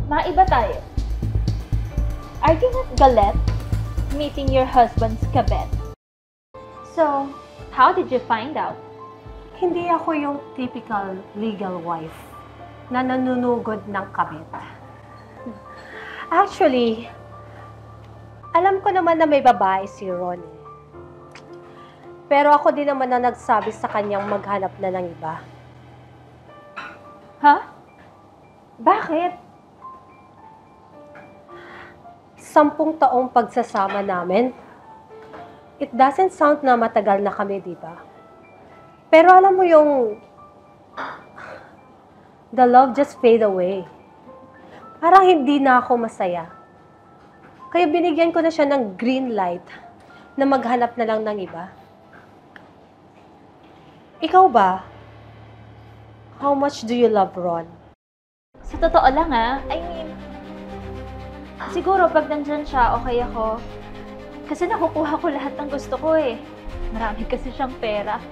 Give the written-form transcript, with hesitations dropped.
Maiba tayo. Are you not galit meeting your husband's kabet? So, how did you find out? Hindi ako yung typical legal wife na nanunugod ng kabit. Actually, alam ko naman na may babae si Ron. Pero ako din naman na nagsabi sa kanyang maghanap na ng iba. Ha? Bakit? 10 taong pagsasama namin. It doesn't sound na matagal na kami, di ba? Pero alam mo yung the love just fade away. Parang hindi na ako masaya. Kaya binigyan ko na siya ng green light na maghanap na lang ng iba. Ikaw ba? How much do you love Ron? Sa totoo lang I mean, siguro pag nandyan siya, okay ako. Kasi nakukuha ko lahat ng gusto ko Marami kasi siyang pera.